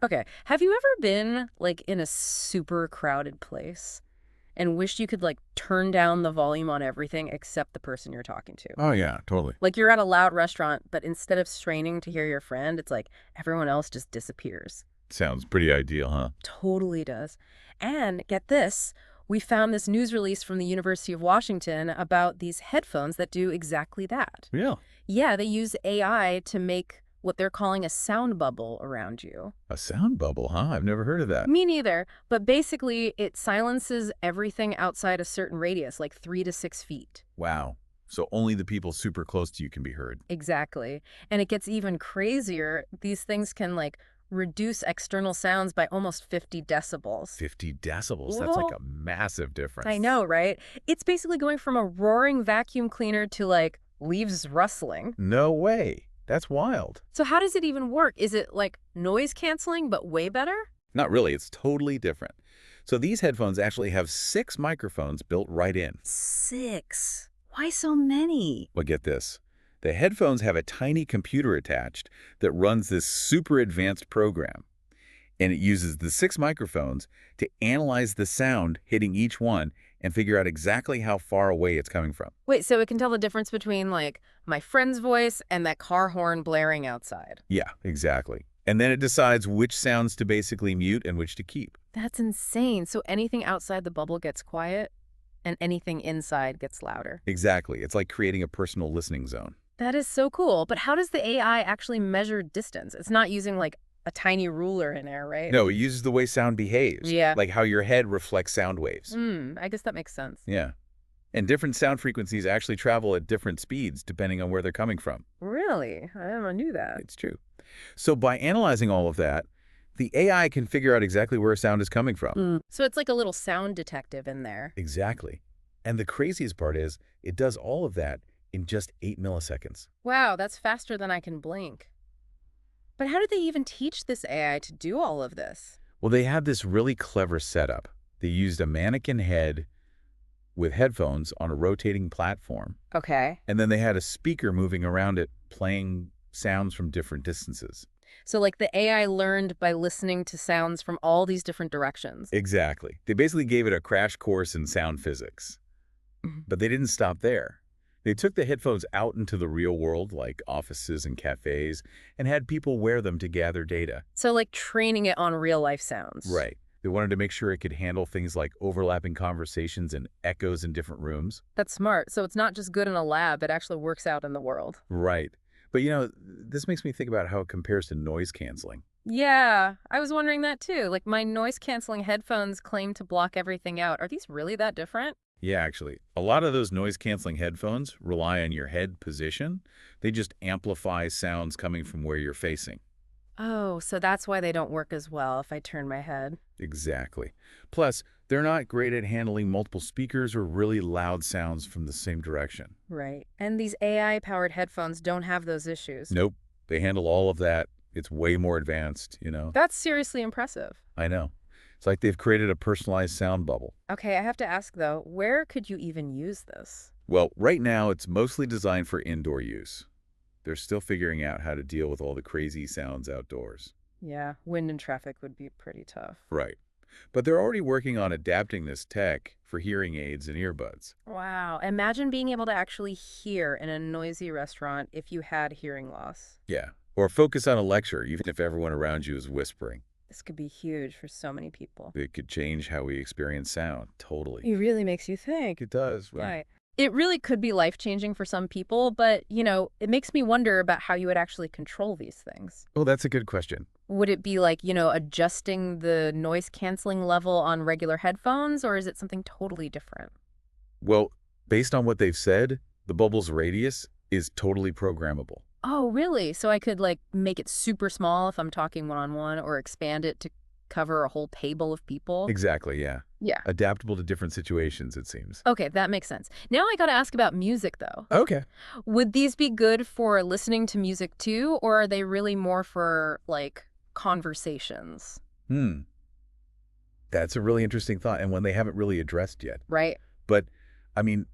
Okay. Have you ever been, like, in a super crowded place and wished you could, like, turn down the volume on everything except the person you're talking to? Oh, yeah, totally. Like, you're at a loud restaurant, but instead of straining to hear your friend, it's like everyone else just disappears. Sounds pretty ideal, huh? Totally does. And get this, we found this news release from the University of Washington about these headphones that do exactly that. Yeah. Yeah, they use AI to make what they're calling a sound bubble around you. A sound bubble, huh? I've never heard of that. Me neither, but basically it silences everything outside a certain radius, like 3 to 6 feet. Wow. So only the people super close to you can be heard. Exactly. And it gets even crazier. These things can like reduce external sounds by almost 50 decibels. 50 decibels. That's like Whoa. a massive difference. I know, right? It's basically going from a roaring vacuum cleaner to like leaves rustling. No way. That's wild. So how does it even work? Is it like noise canceling, but way better? Not really. It's totally different. So these headphones actually have 6 microphones built right in. 6. Why so many? But get this. The headphones have a tiny computer attached that runs this super advanced program. And it uses the 6 microphones to analyze the sound hitting each one and figure out exactly how far away it's coming from. Wait, so it can tell the difference between like my friend's voice and that car horn blaring outside. Yeah, exactly. And then it decides which sounds to basically mute and which to keep. That's insane. So anything outside the bubble gets quiet and anything inside gets louder. Exactly. It's like creating a personal listening zone. That is so cool. But how does the AI actually measure distance? It's not using like a tiny ruler in there, right? No, it uses the way sound behaves, Yeah. like how your head reflects sound waves. I guess that makes sense. Yeah. And different sound frequencies actually travel at different speeds depending on where they're coming from. Really? I never knew that. It's true. So by analyzing all of that, the AI can figure out exactly where a sound is coming from. So it's like a little sound detective in there. Exactly. And the craziest part is it does all of that in just 8 milliseconds. Wow, that's faster than I can blink. But how did they even teach this AI to do all of this? Well, they had this really clever setup. They used a mannequin head with headphones on a rotating platform. Okay. And then they had a speaker moving around it, playing sounds from different distances. So like the AI learned by listening to sounds from all these different directions. Exactly. They basically gave it a crash course in sound physics. Mhm. But they didn't stop there. They took the headphones out into the real world, like offices and cafes, and had people wear them to gather data. So like training it on real life sounds. Right. They wanted to make sure it could handle things like overlapping conversations and echoes in different rooms. That's smart. So it's not just good in a lab, it actually works out in the world. Right. But this makes me think about how it compares to noise canceling. Yeah, I was wondering that too. Like my noise canceling headphones claim to block everything out. Are these really that different? Yeah, actually. A lot of those noise-canceling headphones rely on your head position. They just amplify sounds coming from where you're facing. Oh, so that's why they don't work as well if I turn my head. Exactly. Plus, they're not great at handling multiple speakers or really loud sounds from the same direction. Right. And these AI-powered headphones don't have those issues. Nope. They handle all of that. It's way more advanced. That's seriously impressive. I know. It's like they've created a personalized sound bubble. Okay, I have to ask though, where could you even use this? Well, right now, it's mostly designed for indoor use. They're still figuring out how to deal with all the crazy sounds outdoors. Yeah, wind and traffic would be pretty tough. Right. But they're already working on adapting this tech for hearing aids and earbuds. Wow, imagine being able to actually hear in a noisy restaurant if you had hearing loss. Yeah. Or focus on a lecture, even if everyone around you is whispering. This could be huge for so many people. It could change how we experience sound. Totally. It really makes you think. It does. Right. It really could be life-changing for some people, but, it makes me wonder about how you would actually control these things. Well, that's a good question. Would it be like, adjusting the noise canceling level on regular headphones, or is it something totally different? Well, based on what they've said, the bubble's radius is totally programmable. Oh, really? So I could, like, make it super small if I'm talking one-on-one or expand it to cover a whole table of people? Exactly, yeah. Yeah. Adaptable to different situations, it seems. Okay, that makes sense. Now I gotta ask about music, though. Okay. Would these be good for listening to music, too, or are they really more for, like, conversations? That's a really interesting thought, and one they haven't really addressed yet. Right? But, I mean,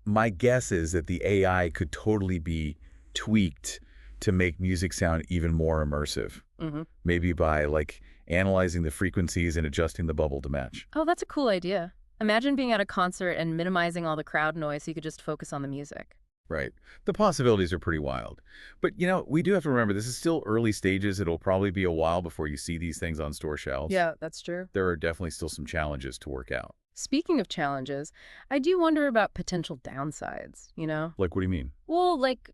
my guess is that the AI could totally be tweaked to make music sound even more immersive. Mm-hmm. Maybe by, like, analyzing the frequencies and adjusting the bubble to match. Oh, that's a cool idea. Imagine being at a concert and minimizing all the crowd noise so you could just focus on the music. Right. The possibilities are pretty wild. But, we do have to remember this is still early stages. It'll probably be a while before you see these things on store shelves. Yeah, that's true. There are definitely still some challenges to work out. Speaking of challenges, I do wonder about potential downsides. Like, what do you mean? Well, like,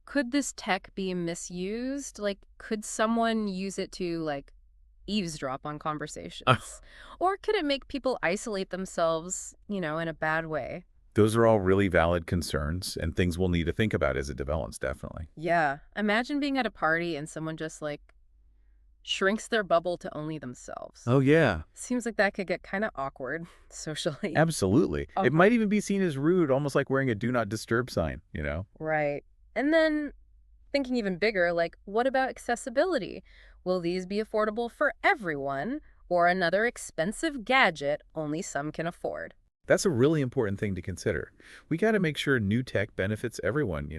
could this tech be misused? Like, could someone use it to, like, eavesdrop on conversations? Or could it make people isolate themselves, in a bad way? Those are all really valid concerns and things we'll need to think about as it develops, definitely. Yeah. Imagine being at a party and someone just, like, shrinks their bubble to only themselves. Oh, yeah. Seems like that could get kind of awkward socially. Absolutely. It might even be seen as rude, almost like wearing a do not disturb sign. Right. And then thinking even bigger, like, what about accessibility? Will these be affordable for everyone or another expensive gadget only some can afford? That's a really important thing to consider. We got to make sure new tech benefits everyone.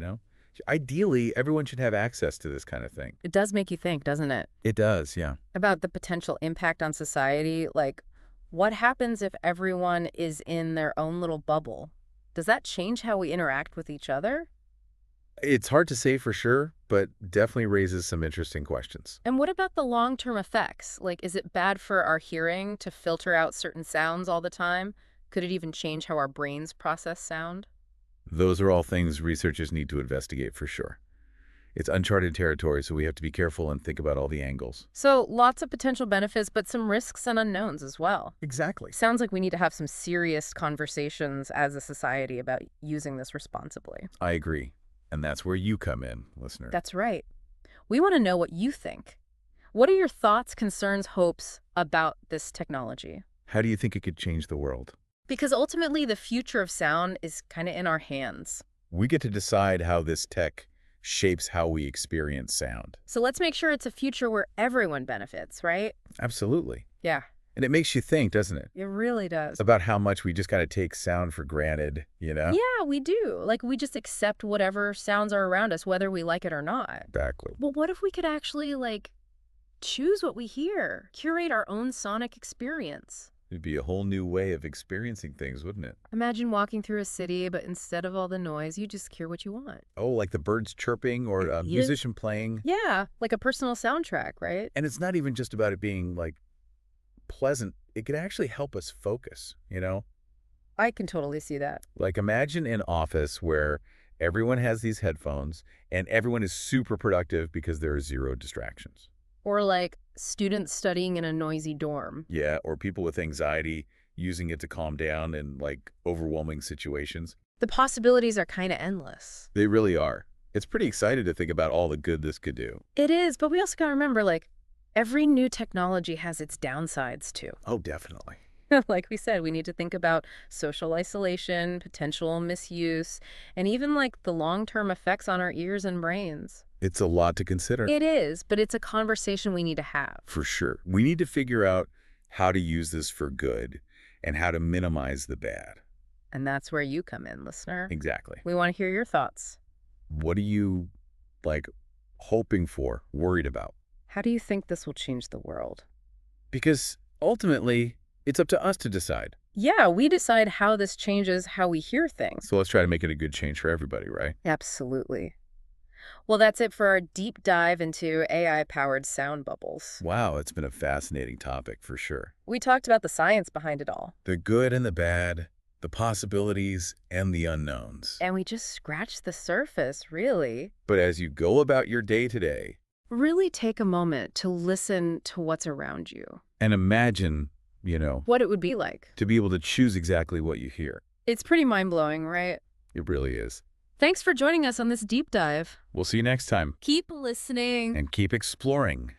Ideally, everyone should have access to this kind of thing. It does make you think, doesn't it? It does, yeah. About the potential impact on society. Like, what happens if everyone is in their own little bubble? Does that change how we interact with each other? It's hard to say for sure, but definitely raises some interesting questions. And what about the long-term effects? Like, is it bad for our hearing to filter out certain sounds all the time? Could it even change how our brains process sound? Those are all things researchers need to investigate for sure. It's uncharted territory, so we have to be careful and think about all the angles. So lots of potential benefits, but some risks and unknowns as well. Exactly. Sounds like we need to have some serious conversations as a society about using this responsibly. I agree. And that's where you come in, listener. That's right. We want to know what you think. What are your thoughts, concerns, hopes about this technology? How do you think it could change the world? Because ultimately, the future of sound is kind of in our hands. We get to decide how this tech shapes how we experience sound. So let's make sure it's a future where everyone benefits, right? Absolutely. Yeah, And it makes you think, doesn't it? it really does. About how much we just got to take sound for granted. Yeah, we do. Like, we just accept whatever sounds are around us, whether we like it or not. Exactly. Well, what if we could actually, like, choose what we hear, curate our own sonic experience? It'd be a whole new way of experiencing things, wouldn't it? Imagine walking through a city, but instead of all the noise, you just hear what you want. Oh, like the birds chirping or a Yeah. musician playing. Yeah, like a personal soundtrack, right? And it's not even just about it being, like, pleasant. It could actually help us focus. I can totally see that. Like, imagine an office where everyone has these headphones and everyone is super productive because there are zero distractions. Or like students studying in a noisy dorm. Yeah, or people with anxiety using it to calm down in, like, overwhelming situations. The possibilities are kind of endless. They really are. It's pretty exciting to think about all the good this could do. It is, but we also got to remember, like, every new technology has its downsides too. Oh, definitely. Like we said, we need to think about social isolation, potential misuse, and even like the long-term effects on our ears and brains. It's a lot to consider. It is, but it's a conversation we need to have. For sure. We need to figure out how to use this for good and how to minimize the bad. And that's where you come in, listener. Exactly. We want to hear your thoughts. What are you, like, hoping for, worried about? How do you think this will change the world? Because ultimately, it's up to us to decide. Yeah, we decide how this changes how we hear things. So let's try to make it a good change for everybody, right? Absolutely. Well, that's it for our deep dive into AI-powered sound bubbles. Wow, it's been a fascinating topic for sure. We talked about the science behind it all. The good and the bad, the possibilities and the unknowns. And we just scratched the surface, really. But as you go about your day today, Really take a moment to listen to what's around you. and imagine, What it would be like. to be able to choose exactly what you hear. It's pretty mind-blowing, right? It really is. Thanks for joining us on this deep dive. We'll see you next time. Keep listening. And keep exploring.